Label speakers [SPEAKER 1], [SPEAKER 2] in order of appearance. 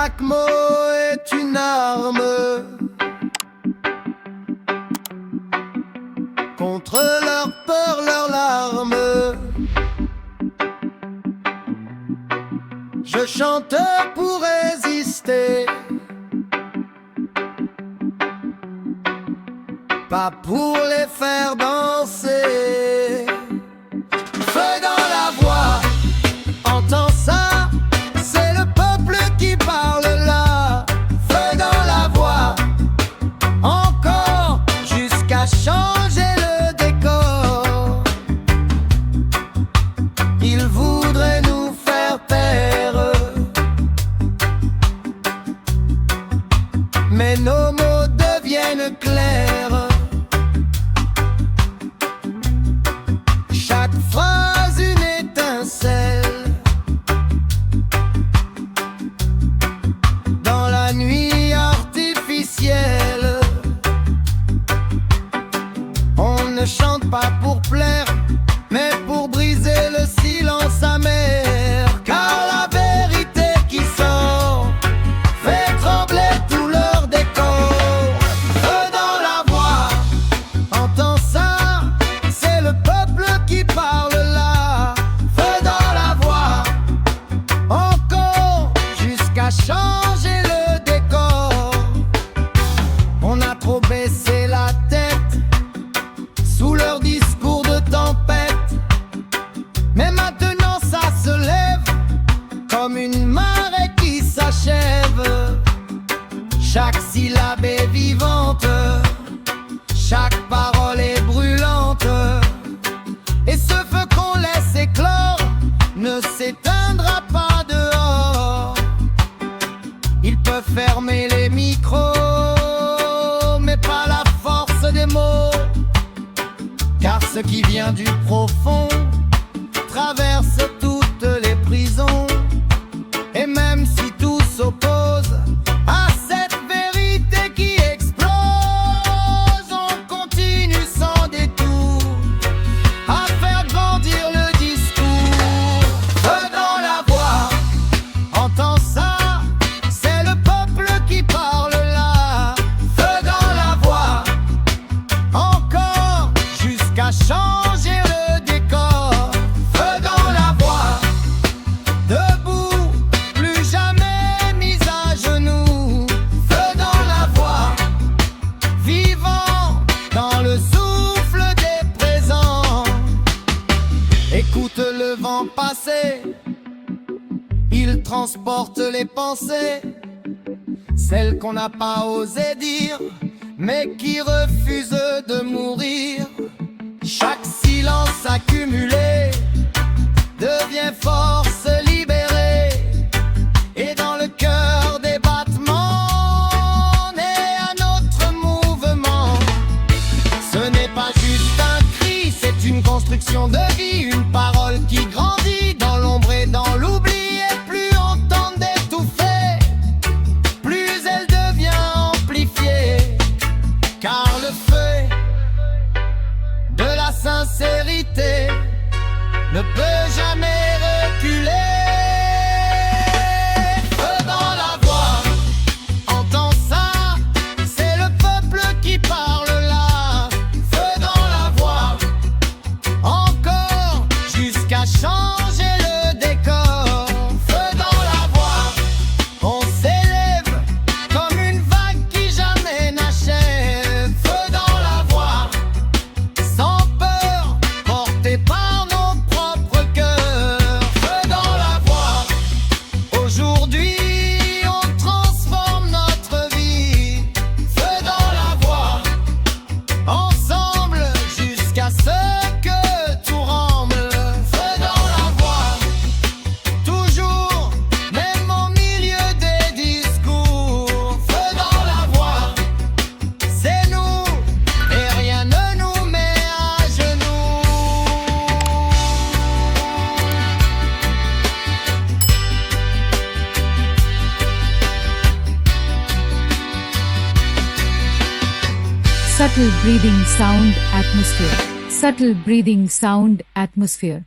[SPEAKER 1] Chaque mot est une arme contre leur peur, leurs larmes. Je chante pour résister, pas pour les faire danser. Feu dans la voix, entends ça, c'est le peuple qui parle là. Feu dans la voix, encore jusqu'à changer le décor. Ils voudraient nous faire taire, mais nos mots deviennent clairs. Chaque phrase une étincelle dans la nuit artificielle. On ne chante pas pour plaire, mais pour briser le silence amer. Car la vérité qui sort fait trembler tout leur décor. Feu dans la voix, entends ça, c'est le peuple qui parle là. Feu dans la voix, encore jusqu'à changer le décor. On a trop baissé la tête sous leur discours de tempête, mais maintenant ça se lève comme une marée qui s'achève. Chaque syllabe est vivante, chaque parole est brûlante, et ce feu qu'on laisse éclore ne s'éteindra pas dehors. Ils peuvent fermer les micros, mais pas la force des mots, car ce qui vient du profond traverse toutes les prisons. Et même si tout s'oppose à cette vérité qui explose, on continue sans détour à faire grandir le discours. Feu dans la voix, entends ça, c'est le peuple qui parle là. Feu dans la voix, encore jusqu'à changer le décor. Feu dans la voix, debout, plus jamais mis à genoux. Feu dans la voix, vivant dans le souffle des présents. Écoute le vent passer, il transporte les pensées, celles qu'on n'a pas osé dire, mais qui refusent de mourir. Chaque silence accumulé devient force libérée, et dans le cœur des battements naît un autre mouvement. Ce n'est pas juste un cri, c'est une construction de vie, une parole qui grandit dans l'ombre et dans l'oubli. Et plus on tente d'étouffer, plus elle devient amplifiée, car le feu de la sincérité ne peut jamais reculer. Feu dans la voix, entends ça, c'est le peuple qui parle là. Feu dans la voix, encore jusqu'à changer le décor. Feu dans la voix, on s'élève comme une vague qui jamais n'achève. Feu dans la voix, sans peur, porté par nos propres cœurs. Feu dans la voix, aujourd'hui on transforme notre vie. Feu dans la voix, ensemble jusqu'à ce que tout remble. Feu dans la voix, toujours, même au milieu des discours. Feu dans la voix, c'est nous, et rien ne nous met à genoux.
[SPEAKER 2] Subtle breathing sound atmosphere. Subtle breathing sound atmosphere.